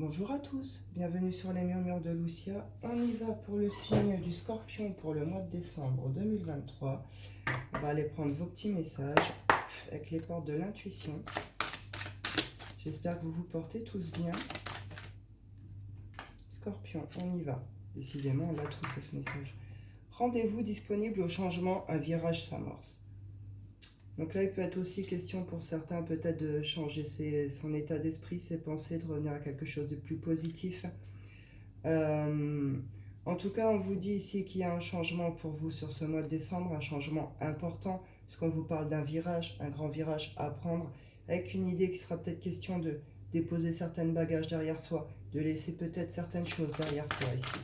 Bonjour à tous, bienvenue sur les murmures de Lucia. On y va pour le signe du Scorpion pour le mois de décembre 2023. On va aller prendre vos petits messages avec les portes de l'intuition. J'espère que vous vous portez tous bien. Scorpion, on y va. Décidément, on a tous ce message. Rendez-vous disponible au changement, un virage s'amorce. Donc là, il peut être aussi question pour certains peut-être de changer son état d'esprit, ses pensées, de revenir à quelque chose de plus positif. En tout cas, on vous dit ici qu'il y a un changement pour vous sur ce mois de décembre, un changement important, puisqu'on vous parle d'un virage, un grand virage à prendre, avec une idée qui sera peut-être question de déposer certains bagages derrière soi, de laisser peut-être certaines choses derrière soi ici,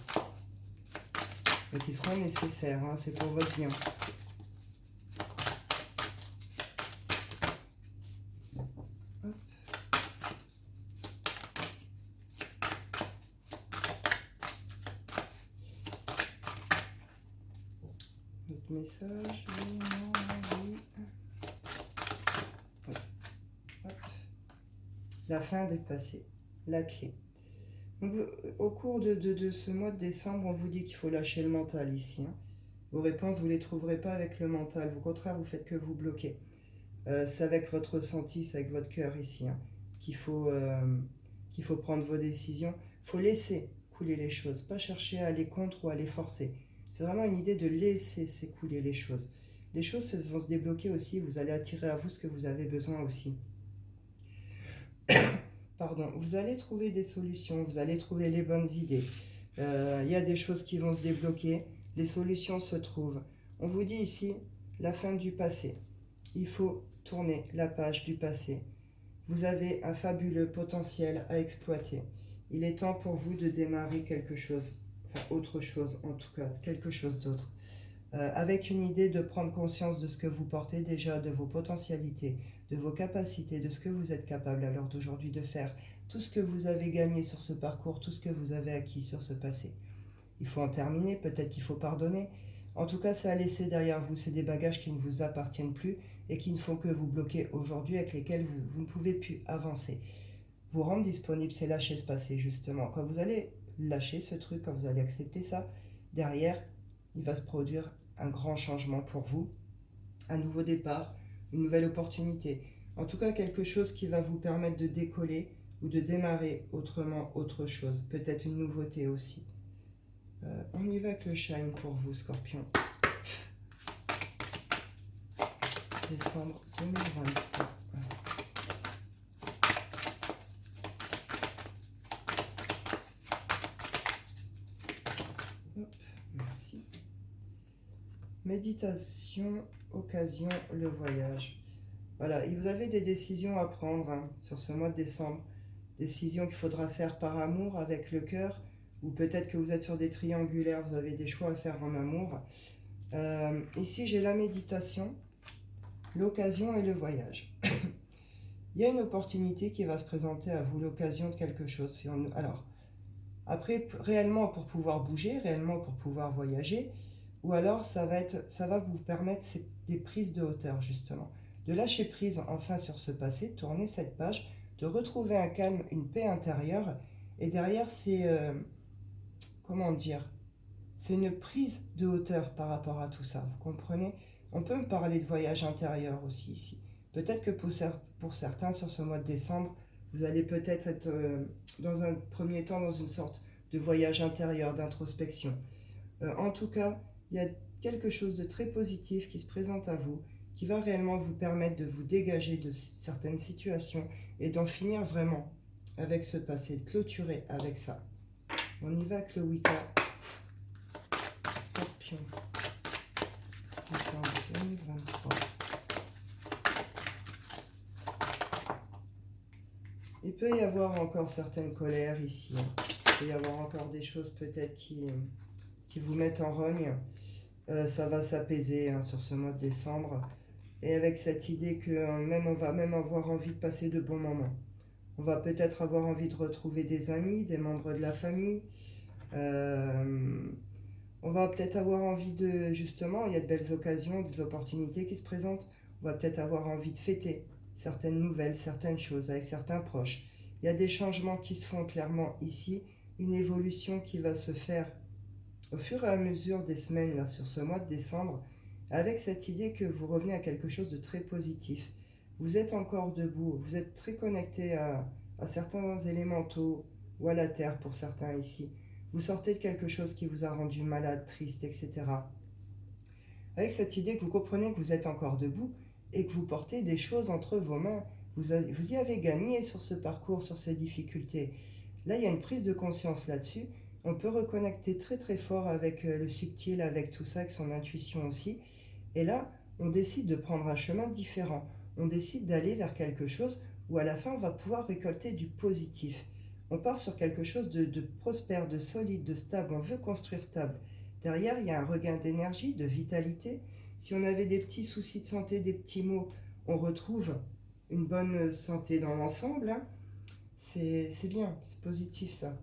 mais qui seront nécessaires, hein, c'est pour votre bien. Notre message, oui, non, oui. Hop. Hop. La fin des passés, la clé. Donc, au cours de ce mois de décembre, on vous dit qu'il faut lâcher le mental ici. Hein. Vos réponses, vous ne les trouverez pas avec le mental. Au contraire, vous faites que vous bloquer. C'est avec votre ressenti, c'est avec votre cœur ici hein, qu'il faut prendre vos décisions. Il faut laisser couler les choses, pas chercher à aller contre ou à les forcer. C'est vraiment une idée de laisser s'écouler les choses. Les choses vont se débloquer aussi, vous allez attirer à vous ce que vous avez besoin aussi. Pardon, vous allez trouver des solutions, vous allez trouver les bonnes idées. Il y a des choses qui vont se débloquer, les solutions se trouvent. On vous dit ici, la fin du passé. Il faut tourner la page du passé. Vous avez un fabuleux potentiel à exploiter. Il est temps pour vous de démarrer quelque chose, enfin autre chose en tout cas, quelque chose d'autre. Avec une idée de prendre conscience de ce que vous portez déjà, de vos potentialités, de vos capacités, de ce que vous êtes capable à l'heure d'aujourd'hui de faire, tout ce que vous avez gagné sur ce parcours, tout ce que vous avez acquis sur ce passé. Il faut en terminer, peut-être qu'il faut pardonner. En tout cas, ça a laissé derrière vous, c'est des bagages qui ne vous appartiennent plus et qui ne font que vous bloquer aujourd'hui, avec lesquels vous ne pouvez plus avancer. Vous rendre disponible, c'est lâcher ce passé justement. Quand vous allez lâcher ce truc, quand vous allez accepter ça, derrière, il va se produire un grand changement pour vous, un nouveau départ, une nouvelle opportunité. En tout cas, quelque chose qui va vous permettre de décoller ou de démarrer autrement autre chose. Peut-être une nouveauté aussi. On y va avec le shine pour vous, Scorpion. Décembre 2023. Hop, merci. Méditation, occasion, le voyage. Voilà, et vous avez des décisions à prendre hein, sur ce mois de décembre. Décisions qu'il faudra faire par amour, avec le cœur, ou peut-être que vous êtes sur des triangulaires, vous avez des choix à faire en amour. Ici, j'ai la méditation, l'occasion et le voyage. Il y a une opportunité qui va se présenter à vous, l'occasion de quelque chose. Alors, après, réellement pour pouvoir bouger, réellement pour pouvoir voyager, ou alors ça va vous permettre des prises de hauteur, justement. De lâcher prise enfin sur ce passé, de tourner cette page, de retrouver un calme, une paix intérieure, et derrière, comment dire, c'est une prise de hauteur par rapport à tout ça, vous comprenez? On peut me parler de voyage intérieur aussi ici. Peut-être que pour certains, sur ce mois de décembre, vous allez peut-être être, dans un premier temps dans une sorte de voyage intérieur, d'introspection. En tout cas, il y a quelque chose de très positif qui se présente à vous, qui va réellement vous permettre de vous dégager de certaines situations et d'en finir vraiment avec ce passé, de clôturer avec ça. On y va avec le Wicca. Scorpion. Décembre 2023. Il peut y avoir encore certaines colères ici. Il peut y avoir encore des choses peut-être qui vous mettent en rogne. Ça va s'apaiser hein, sur ce mois de décembre. Et avec cette idée que on va même avoir envie de passer de bons moments. On va peut-être avoir envie de retrouver des amis, des membres de la famille. On va peut-être avoir envie de, justement, il y a de belles occasions, des opportunités qui se présentent. On va peut-être avoir envie de fêter certaines nouvelles, certaines choses avec certains proches. Il y a des changements qui se font clairement ici, une évolution qui va se faire au fur et à mesure des semaines là, sur ce mois de décembre, avec cette idée que vous revenez à quelque chose de très positif. Vous êtes encore debout, vous êtes très connecté à certains élémentaux ou à la terre pour certains ici. Vous sortez de quelque chose qui vous a rendu malade, triste, etc. Avec cette idée que vous comprenez que vous êtes encore debout et que vous portez des choses entre vos mains. Vous y avez gagné sur ce parcours, sur ces difficultés. Là, il y a une prise de conscience là-dessus. On peut reconnecter très très fort avec le subtil, avec tout ça, avec son intuition aussi. Et là, on décide de prendre un chemin différent. On décide d'aller vers quelque chose où à la fin, on va pouvoir récolter du positif. On part sur quelque chose de prospère, de solide, de stable. On veut construire stable. Derrière, il y a un regain d'énergie, de vitalité. Si on avait des petits soucis de santé, des petits maux, on retrouve une bonne santé dans l'ensemble. Hein. C'est bien, c'est positif ça.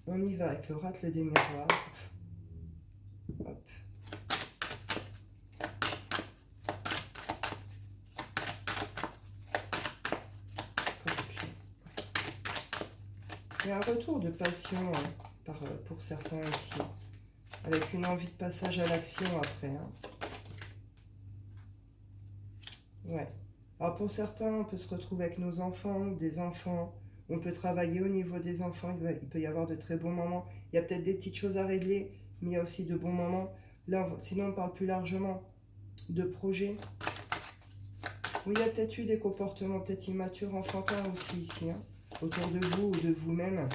On y va avec l'oracle des miroirs. Hop. Il y a un retour de passion pour certains ici, avec une envie de passage à l'action après. Hein. Ouais. Alors pour certains, on peut se retrouver avec nos enfants, des enfants. On peut travailler au niveau des enfants. Il peut y avoir de très bons moments. Il y a peut-être des petites choses à régler, mais il y a aussi de bons moments. Là, sinon, on parle plus largement de projets. Où il y a peut-être eu des comportements peut-être immatures, enfantins aussi ici, hein, autour de vous ou de vous-même.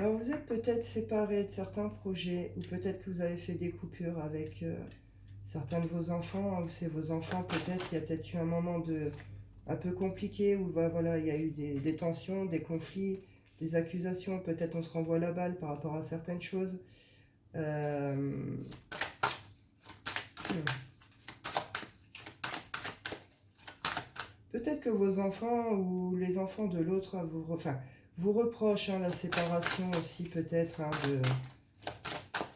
Alors vous êtes peut-être séparés de certains projets, ou peut-être que vous avez fait des coupures avec certains de vos enfants, ou c'est vos enfants peut-être, il y a peut-être eu un moment un peu compliqué, où voilà, il y a eu des tensions, des conflits, des accusations, peut-être on se renvoie la balle par rapport à certaines choses. Peut-être que vos enfants ou les enfants de l'autre vous reprochent hein, la séparation aussi peut-être. Hein,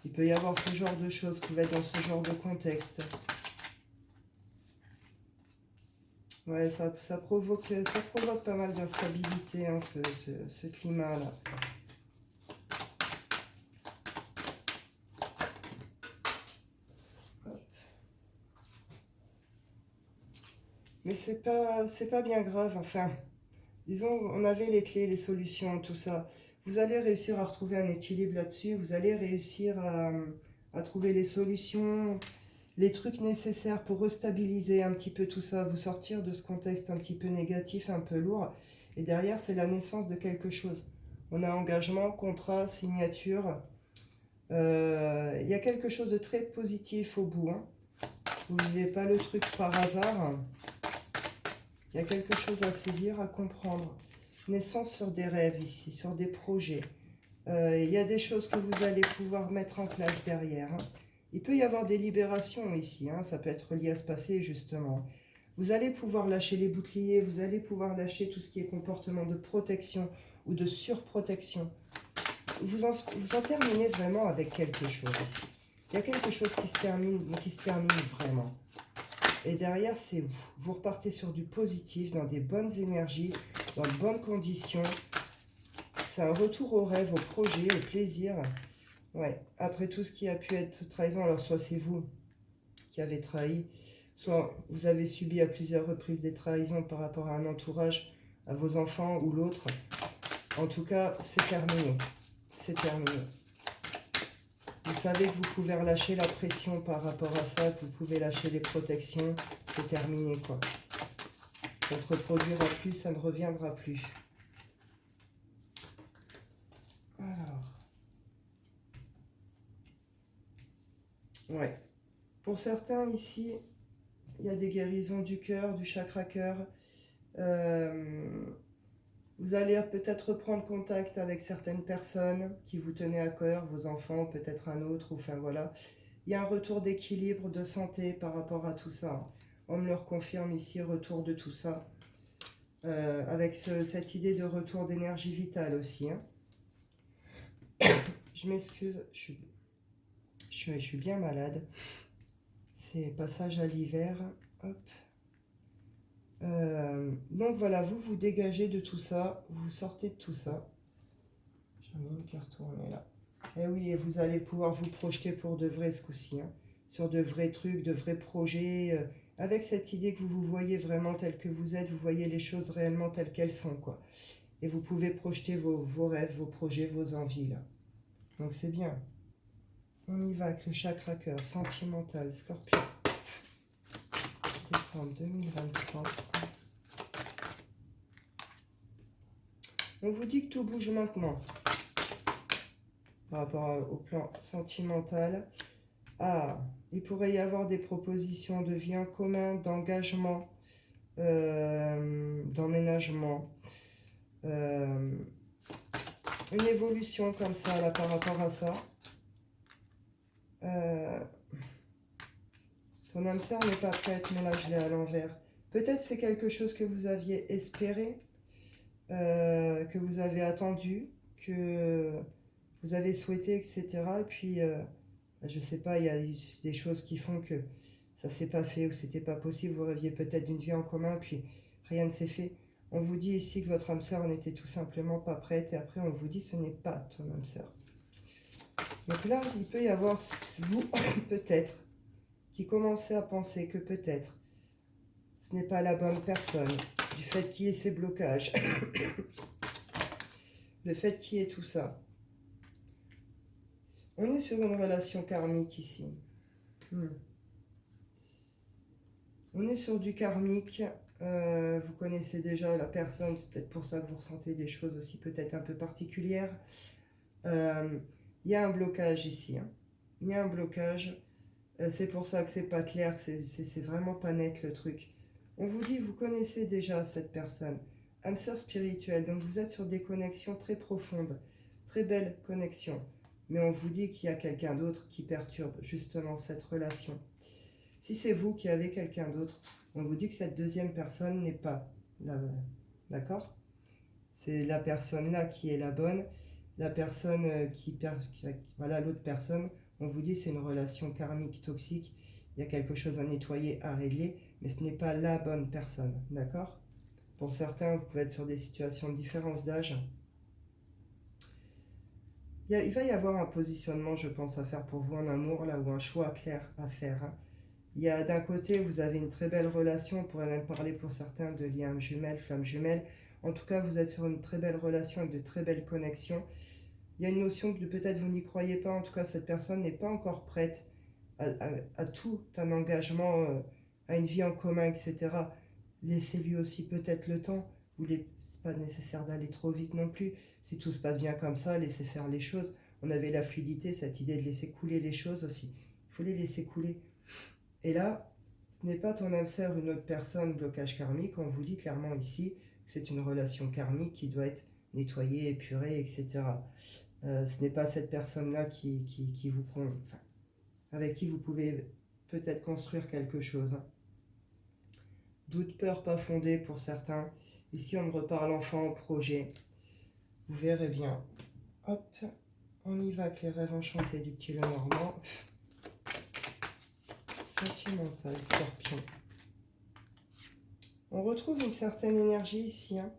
il peut y avoir ce genre de choses qui va être dans ce genre de contexte. Ouais, ça provoque pas mal d'instabilité, hein, ce climat-là. Mais c'est pas bien grave, enfin, disons, on avait les clés, les solutions, tout ça. Vous allez réussir à retrouver un équilibre là-dessus, vous allez réussir à trouver les solutions, les trucs nécessaires pour restabiliser un petit peu tout ça, vous sortir de ce contexte un petit peu négatif, un peu lourd. Et derrière, c'est la naissance de quelque chose. On a engagement, contrat, signature. Il y a quelque chose de très positif au bout. Hein. Vous ne vivez pas le truc par hasard. Il y a quelque chose à saisir, à comprendre. Naissance sur des rêves ici, sur des projets. Il y a des choses que vous allez pouvoir mettre en place derrière. Hein. Il peut y avoir des libérations ici, hein, ça peut être lié à ce passé justement. Vous allez pouvoir lâcher les boucliers, vous allez pouvoir lâcher tout ce qui est comportement de protection ou de surprotection. Vous en terminez vraiment avec quelque chose ici. Il y a quelque chose qui se termine, mais qui se termine vraiment. Et derrière, c'est vous. Vous repartez sur du positif, dans des bonnes énergies, dans de bonnes conditions. C'est un retour au rêve, au projet, au plaisir. Ouais, après tout ce qui a pu être trahison, alors soit c'est vous qui avez trahi, soit vous avez subi à plusieurs reprises des trahisons par rapport à un entourage, à vos enfants ou l'autre. En tout cas, c'est terminé. C'est terminé. Vous savez que vous pouvez relâcher la pression par rapport à ça, que vous pouvez lâcher les protections. C'est terminé, quoi. Ça se reproduira plus, ça ne reviendra plus. Alors. Ouais. Pour certains ici, il y a des guérisons du cœur, du chakra cœur. Vous allez peut-être reprendre contact avec certaines personnes qui vous tenaient à cœur, vos enfants, peut-être un autre, enfin voilà. Il y a un retour d'équilibre, de santé par rapport à tout ça. On me le reconfirme ici, retour de tout ça. Avec cette idée de retour d'énergie vitale aussi. Hein. Je m'excuse, je suis bien malade. C'est passage à l'hiver. Hop. Donc voilà, vous vous dégagez de tout ça, vous sortez de tout ça. J'en ai une qui est retournée là. Et oui, et vous allez pouvoir vous projeter pour de vrai ce coup-ci, hein, sur de vrais trucs, de vrais projets, avec cette idée que vous vous voyez vraiment tel que vous êtes, vous voyez les choses réellement telles qu'elles sont, quoi. Et vous pouvez projeter vos rêves, vos projets, vos envies, là. Donc c'est bien. On y va avec le chakra cœur, sentimental, Scorpion. Décembre 2023. On vous dit que tout bouge maintenant. Par rapport au plan sentimental. Ah, il pourrait y avoir des propositions de vie en commun, d'engagement, d'emménagement. Une évolution comme ça, là, par rapport à ça. Ton âme sœur n'est pas prête, mais là, je l'ai à l'envers. Peut-être c'est quelque chose que vous aviez espéré, que vous avez attendu, que vous avez souhaité, etc. Et puis, je sais pas, il y a eu des choses qui font que ça s'est pas fait ou c'était pas possible. Vous rêviez peut-être d'une vie en commun, puis rien ne s'est fait. On vous dit ici que votre âme sœur n'était tout simplement pas prête, et après on vous dit ce n'est pas ton âme sœur. Donc là, il peut y avoir vous, peut-être, qui commencez à penser que peut-être ce n'est pas la bonne personne, du fait qu'il y ait ces blocages, le fait qu'il y ait tout ça. On est sur une relation karmique ici. On est sur du karmique. Vous connaissez déjà la personne, c'est peut-être pour ça que vous ressentez des choses aussi peut-être un peu particulières. Il y a un blocage ici. Hein. Il y a un blocage. C'est pour ça que c'est pas clair, que c'est vraiment pas net le truc. On vous dit, vous connaissez déjà cette personne. Âme sœur spirituelle, donc vous êtes sur des connexions très profondes. Très belles connexions. Mais on vous dit qu'il y a quelqu'un d'autre qui perturbe justement cette relation. Si c'est vous qui avez quelqu'un d'autre, on vous dit que cette deuxième personne n'est pas la bonne. D'accord? C'est la personne là qui est la bonne. La personne voilà, l'autre personne, on vous dit c'est une relation karmique toxique. Il y a quelque chose à nettoyer, à régler, mais ce n'est pas la bonne personne. D'accord? Pour certains, vous pouvez être sur des situations de différence d'âge. Il va y avoir un positionnement, je pense, à faire pour vous en amour, là, ou un choix clair à faire. Hein. Il y a d'un côté, vous avez une très belle relation, on pourrait même parler pour certains de lien jumelle, flamme jumelle. En tout cas, vous êtes sur une très belle relation avec de très belles connexions. Il y a une notion que peut-être vous n'y croyez pas, en tout cas cette personne n'est pas encore prête à tout un engagement, à une vie en commun, etc. Laissez-lui aussi peut-être le temps. C'est pas nécessaire d'aller trop vite non plus. Si tout se passe bien comme ça, laissez faire les choses. On avait la fluidité, cette idée de laisser couler les choses aussi. Il faut les laisser couler. Et là, ce n'est pas ton âme sœur, une autre personne, blocage karmique. On vous dit clairement ici que c'est une relation karmique qui doit être nettoyée, épurée, etc. Ce n'est pas cette personne-là avec qui vous pouvez peut-être construire quelque chose. Doute, peur pas fondée pour certains. Ici, on me reparle enfant au projet. Vous verrez bien. Hop, on y va avec les rêves enchantés du petit Lenormand. Sentimental, Scorpion. On retrouve une certaine énergie ici, hein,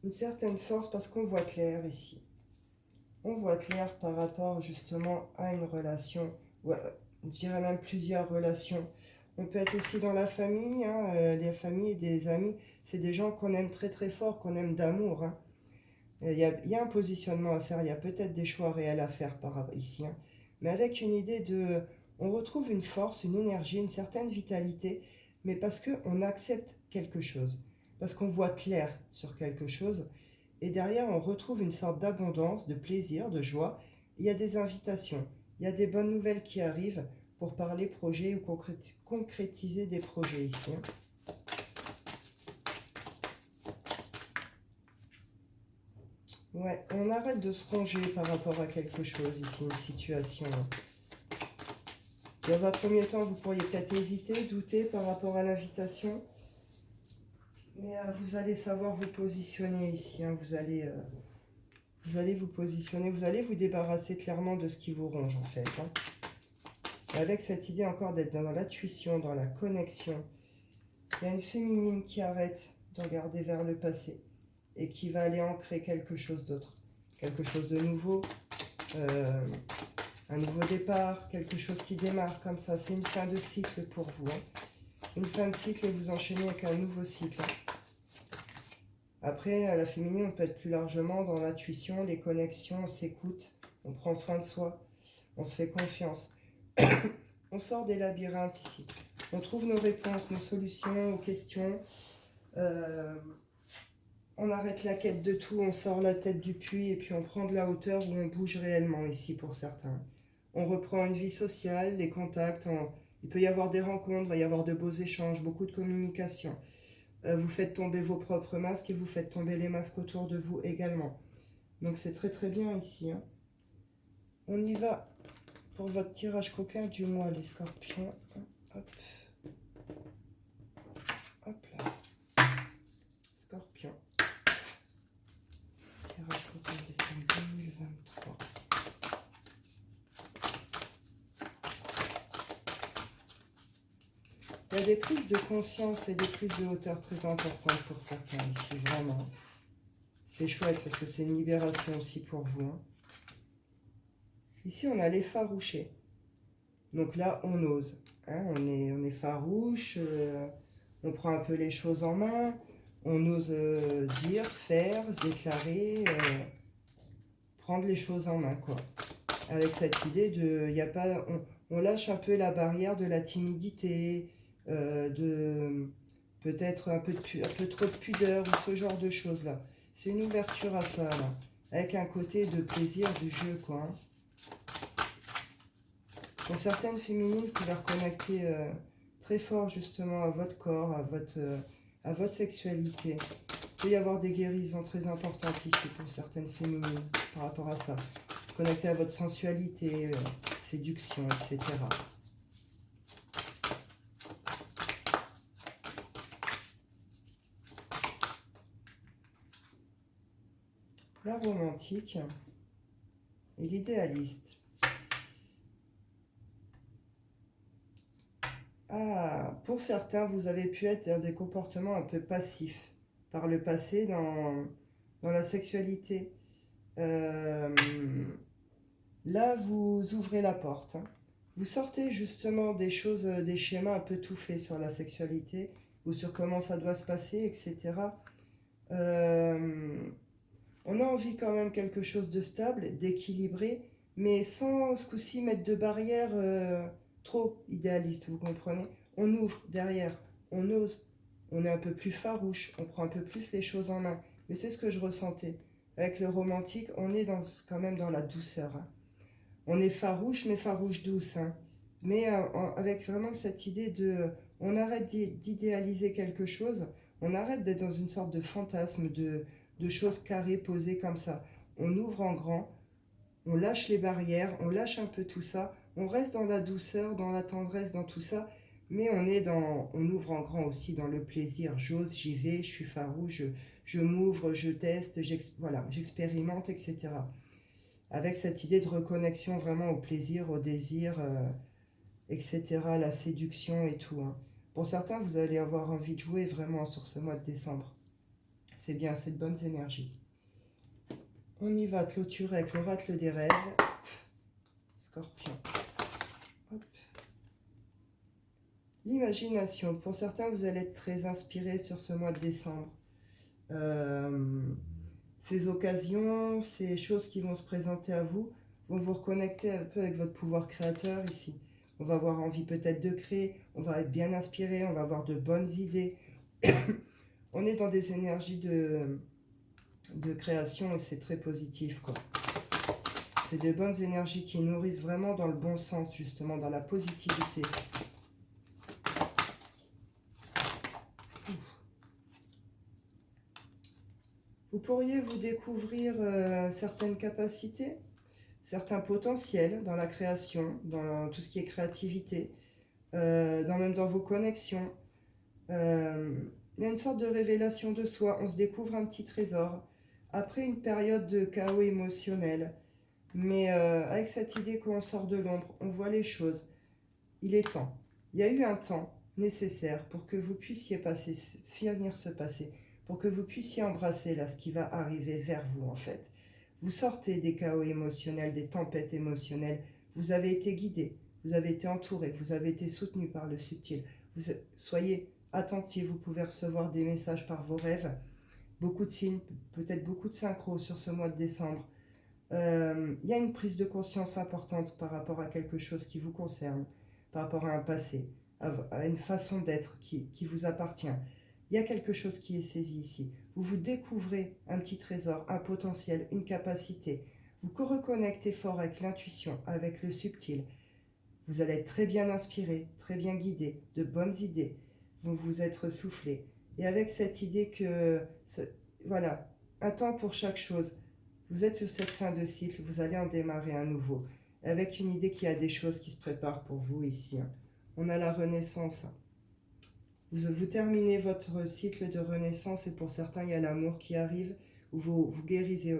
une certaine force parce qu'on voit clair ici. On voit clair par rapport justement à une relation, ouais, je dirais même plusieurs relations. On peut être aussi dans la famille, hein, les familles, des amis, c'est des gens qu'on aime très très fort, qu'on aime d'amour. Hein. Il y a un positionnement à faire, il y a peut-être des choix réels à faire ici, hein, mais avec une idée de... On retrouve une force, une énergie, une certaine vitalité, mais parce qu'on accepte quelque chose, parce qu'on voit clair sur quelque chose, et derrière on retrouve une sorte d'abondance, de plaisir, de joie. Il y a des invitations, il y a des bonnes nouvelles qui arrivent pour parler projet ou concrétiser des projets ici. Hein. Ouais, on arrête de se ronger par rapport à quelque chose ici, une situation. Dans un premier temps, vous pourriez peut-être hésiter, douter par rapport à l'invitation. Mais vous allez savoir vous positionner ici. Hein, vous allez vous allez vous positionner, vous allez vous débarrasser clairement de ce qui vous ronge en fait. Hein. Et avec cette idée encore d'être dans l'intuition, dans la connexion, il y a une féminine qui arrête de regarder vers le passé et qui va aller ancrer quelque chose d'autre, quelque chose de nouveau, un nouveau départ, quelque chose qui démarre comme ça. C'est une fin de cycle pour vous. Hein. Une fin de cycle et vous enchaînez avec un nouveau cycle. Après, à la féminine, on peut être plus largement dans l'intuition, les connexions, on s'écoute, on prend soin de soi, on se fait confiance. On sort des labyrinthes ici. On trouve nos réponses, nos solutions aux questions. On arrête la quête de tout, on sort la tête du puits et puis on prend de la hauteur où on bouge réellement ici pour certains. On reprend une vie sociale, les contacts, il peut y avoir des rencontres, il va y avoir de beaux échanges, beaucoup de communication. Vous faites tomber vos propres masques et vous faites tomber les masques autour de vous également. Donc c'est très très bien ici. Hein. On y va pour votre tirage coquin du mois, les scorpions. Hop. Hop là. Scorpion. Tirage coquin décembre 2023. Il y a des prises de conscience et des prises de hauteur très importantes pour certains ici, vraiment. C'est chouette parce que c'est une libération aussi pour vous. Hein. Ici, on a l'effarouché. Donc là, on ose. Hein, on est farouche, on prend un peu les choses en main, on ose dire, faire, se déclarer, prendre les choses en main, quoi. Avec cette idée de, y a pas, on lâche un peu la barrière de la timidité, de peut-être un peu trop de pudeur ou ce genre de choses-là. C'est une ouverture à ça, là, avec un côté de plaisir du jeu, quoi. Hein. Pour certaines féminines, vous pouvez reconnecter très fort justement à votre corps, à votre sexualité. Il peut y avoir des guérisons très importantes ici pour certaines féminines par rapport à ça. Connecter à votre sensualité, séduction, etc. La romantique et l'idéaliste. Ah, pour certains, vous avez pu être dans des comportements un peu passifs par le passé dans la sexualité. Là, vous ouvrez la porte. Hein. Vous sortez justement des choses, des schémas un peu tout faits sur la sexualité ou sur comment ça doit se passer, etc. On a envie quand même quelque chose de stable, d'équilibré, mais sans ce coup-ci mettre de barrières trop idéalistes, vous comprenez? On ouvre derrière, on ose, on est un peu plus farouche, on prend un peu plus les choses en main. Mais c'est ce que je ressentais. Avec le romantique, on est quand même dans la douceur. Hein. On est farouche, mais farouche douce. Hein. Mais avec vraiment cette idée de... On arrête d'idéaliser quelque chose, on arrête d'être dans une sorte de fantasme, de choses carrées, posées comme ça. On ouvre en grand, on lâche les barrières, on lâche un peu tout ça, on reste dans la douceur, dans la tendresse, dans tout ça, mais on ouvre en grand aussi dans le plaisir. J'ose, j'y vais, je suis farouche, je m'ouvre, je teste, voilà, j'expérimente, etc. Avec cette idée de reconnexion vraiment au plaisir, au désir, etc., la séduction et tout. Hein. Pour certains, vous allez avoir envie de jouer vraiment sur ce mois de décembre. C'est bien, c'est de bonnes énergies. On y va clôturer avec l'oracle des rêves. Scorpion. Hop. L'imagination. Pour certains, vous allez être très inspiré sur ce mois de décembre. Ces occasions, ces choses qui vont se présenter à vous, vont vous reconnecter un peu avec votre pouvoir créateur ici. On va avoir envie peut-être de créer, on va être bien inspiré, on va avoir de bonnes idées. On est dans des énergies de création et c'est très positif, quoi. C'est des bonnes énergies qui nourrissent vraiment dans le bon sens, justement, dans la positivité. Vous pourriez vous découvrir certaines capacités, certains potentiels dans la création, dans tout ce qui est créativité, même dans vos connexions. Il y a une sorte de révélation de soi, on se découvre un petit trésor. après une période de chaos émotionnel. Mais avec cette idée qu'on sort de l'ombre, on voit les choses. Il est temps. Il y a eu un temps nécessaire pour que vous puissiez finir ce passé, pour que vous puissiez embrasser là ce qui va arriver vers vous en fait. Vous sortez des chaos émotionnels, des tempêtes émotionnelles. Vous avez été guidé, vous avez été entouré, vous avez été soutenu par le subtil. Soyez attentifs, vous pouvez recevoir des messages par vos rêves. Beaucoup de signes, peut-être beaucoup de synchro sur ce mois de décembre. Il y a une prise de conscience importante par rapport à quelque chose qui vous concerne, par rapport à un passé, à une façon d'être qui vous appartient. Il y a quelque chose qui est saisi ici. Vous découvrez un petit trésor, un potentiel, une capacité. Vous vous reconnectez fort avec l'intuition, avec le subtil. Vous allez être très bien inspiré, très bien guidé, de bonnes idées vont vous être soufflées. Et avec cette idée que, voilà, un temps pour chaque chose. Vous êtes sur cette fin de cycle, vous allez en démarrer un nouveau. Avec une idée qu'il y a des choses qui se préparent pour vous ici. On a la renaissance. Vous terminez votre cycle de renaissance et pour certains, il y a l'amour qui arrive, où vous guérissez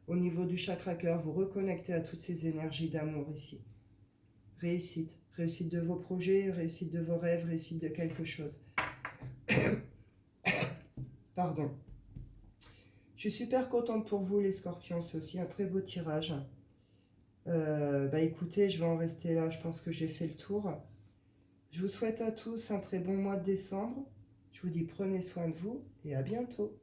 au niveau du chakra cœur, vous reconnectez à toutes ces énergies d'amour ici. Réussite, réussite de vos projets, réussite de vos rêves, réussite de quelque chose. Pardon. Je suis super contente pour vous les scorpions, c'est aussi un très beau tirage. Écoutez, je vais en rester là, je pense que j'ai fait le tour. Je vous souhaite à tous un très bon mois de décembre. Je vous dis prenez soin de vous et à bientôt.